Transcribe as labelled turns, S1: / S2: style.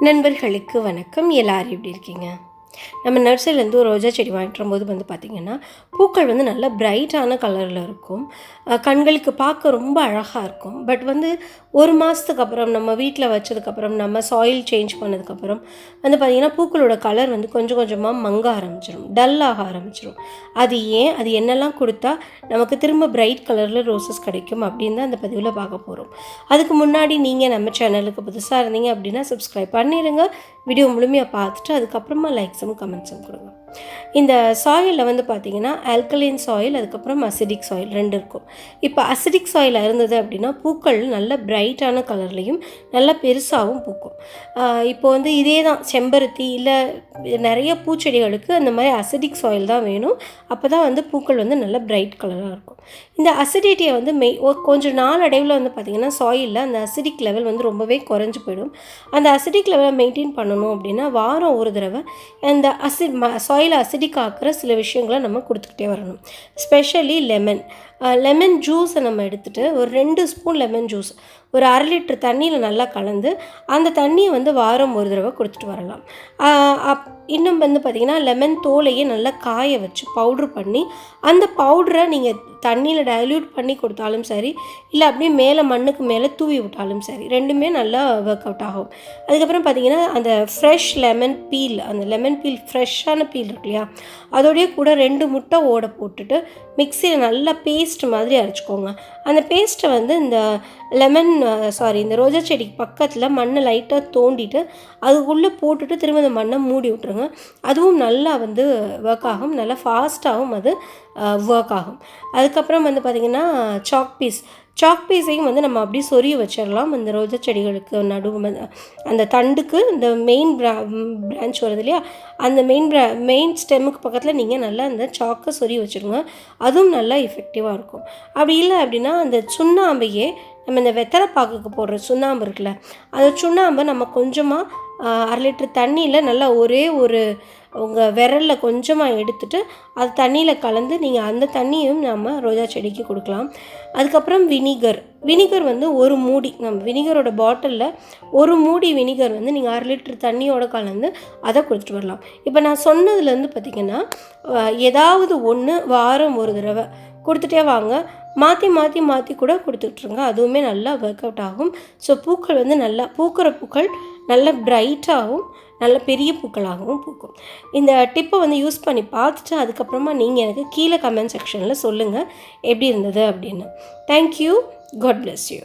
S1: நண்பர்களுக்கு வணக்கம். எல்லாரும் எப்படி இருக்கீங்க? நம்ம நர்சரிலேருந்து ஒரு ரோஜா செடி வாங்கிட்டு வரும்போது பார்த்திங்கன்னா பூக்கள் நல்ல பிரைட்டான கலரில் இருக்கும். கண்களுக்கு பார்க்க ரொம்ப அழகாக இருக்கும். பட் ஒரு மாதத்துக்கு அப்புறம் நம்ம வீட்டில் வச்சதுக்கப்புறம் நம்ம சாயில் சேஞ்ச் பண்ணதுக்கப்புறம் பார்த்திங்கன்னா பூக்களோட கலர் கொஞ்சம் கொஞ்சமாக மங்க ஆரம்பிச்சிடும், டல்லாக ஆரம்பிச்சிடும். அது ஏன், அது என்னெல்லாம் கொடுத்தா நமக்கு திரும்ப பிரைட் கலரில் ரோசஸ் கிடைக்கும் அப்படின்னு தான் அந்த பதிவில் பார்க்க போகிறோம். அதுக்கு முன்னாடி நீங்கள் நம்ம சேனலுக்கு புதுசாக இருந்தீங்க அப்படின்னா சப்ஸ்கிரைப் பண்ணிடுங்க. வீடியோ முழுமையாக பார்த்துட்டு அதுக்கப்புறமா லைக்ஸும் கமெண்ட்ஸும் கொடுங்க. இந்த சாயிலில் பார்த்திங்கன்னா ஆல்கலைன் சாயில், அதுக்கப்புறம் அசிடிக் சாயில் 2 இருக்கும். இப்போ அசிடிக் சாயிலாக இருந்தது அப்படின்னா பூக்கள் நல்ல பிரைட்டான கலர்லேயும் நல்லா பெருசாகவும் பூக்கும். இப்போ இதே தான் செம்பருத்தி இல்லை நிறைய பூச்செடிகளுக்கு அந்த மாதிரி அசிடிக் சாயில் தான் வேணும். அப்போ தான் பூக்கள் நல்ல பிரைட் கலராக இருக்கும். இந்த அசிடிட்டியை கொஞ்சம் நாளடைவில் பார்த்திங்கன்னா சாயிலில் அந்த அசிடிக் லெவல் ரொம்பவே குறைஞ்சி போயிடும். அந்த அசிடிக் லெவலை மெயின்டைன் பண்ணணும் அப்படின்னா வாரம் ஒரு தடவை அந்த சாயிலை அசிடிக் ஆக்குற சில விஷயங்களை நம்ம கொடுத்துக்கிட்டே வரணும். ஸ்பெஷலி லெமன் ஜூஸை நம்ம எடுத்துகிட்டு ஒரு 2 ஸ்பூன் லெமன் ஜூஸ் ஒரு 1/2 லிட்டர் தண்ணியில் நல்லா கலந்து அந்த தண்ணியை வாரம் ஒரு தடவை கொடுத்துட்டு வரலாம். இன்னும் பார்த்திங்கன்னா லெமன் தோலையே நல்லா காய வச்சு பவுட்ரு பண்ணி அந்த பவுடரை நீங்கள் தண்ணியில் டைல்யூட் பண்ணி கொடுத்தாலும் சரி, இல்லை அப்படியே மேலே மண்ணுக்கு மேலே தூவி விட்டாலும் சரி, ரெண்டுமே நல்லா ஒர்க் அவுட் ஆகும். அதுக்கப்புறம் பார்த்திங்கன்னா அந்த ஃப்ரெஷ் லெமன் பீல், அந்த லெமன் பீல் ஃப்ரெஷ்ஷான பீல் இருக்கு இல்லையா, அதோடய கூட 2 முட்டை ஓட போட்டுட்டு மிக்சியில் நல்லா பேஸ்ட் மாதிரி அரைச்சிக்கோங்க. அந்த பேஸ்ட்டை இந்த ரோஜா செடிக்கு பக்கத்தில் மண்ணை லைட்டாக தோண்டிட்டு அதுக்குள்ளே போட்டுட்டு திரும்ப அந்த மண்ணை மூடி விட்டுருங்க. அதுவும் நல்லா ஒர்க் ஆகும், நல்லா ஃபாஸ்ட்டாகவும் அது ஒர்க் ஆகும். அதுக்கப்புறம் பார்த்திங்கன்னா சாக் பீஸையும் நம்ம அப்படியே சொருகி வச்சிடலாம். அந்த ரோஜா செடிகளுக்கு அந்த தண்டுக்கு இந்த மெயின் பிரான்ச் வருது இல்லையா, அந்த மெயின் ஸ்டெம்முக்கு பக்கத்தில் நீங்கள் நல்லா அந்த சாக்கை சொருகி வச்சுருங்க. அதுவும் நல்லா எஃபெக்டிவாக இருக்கும். அப்படி இல்லை அப்படின்னா அந்த சுண்ணாம்பையே நம்ம இந்த வெத்தலை பாக்குக்கு போடுற சுண்ணாம்பு இருக்குல்ல, அந்த சுண்ணாம்பை நம்ம கொஞ்சமாக 1/2 லிட்டர் தண்ணியில் நல்லா ஒரே ஒரு உங்கள் விரலில் கொஞ்சமாக எடுத்துகிட்டு அது தண்ணியில் கலந்து நீங்கள் அந்த தண்ணியும் நம்ம ரோஜா செடிக்கு கொடுக்கலாம். அதுக்கப்புறம் வினிகர் ஒரு மூடி, நம்ம வினிகரோட பாட்டிலில் ஒரு மூடி வினிகர் நீங்கள் 1/2 லிட்டர் தண்ணியோடு கலந்து அதை கொடுத்துட்டு வரலாம். இப்போ நான் சொன்னதுலேருந்து பார்த்திங்கன்னா ஏதாவது ஒன்று வாரம் ஒரு தடவை கொடுத்துட்டே வாங்க. மாற்றி கூட கொடுத்துட்ருங்க. அதுவுமே நல்லா ஒர்க் அவுட் ஆகும். ஸோ பூக்கள் நல்லா பூக்கிற பூக்கள் நல்ல பிரைட்டாகவும் நல்ல பெரிய பூக்களாகவும் பூக்கும். இந்த டிப்பை யூஸ் பண்ணி பார்த்துட்டு அதுக்கப்புறமா நீங்கள் எனக்கு கீழே கமெண்ட் செக்ஷனில் சொல்லுங்கள் எப்படி இருந்தது அப்படின்னு. தேங்க்யூ. God bless you.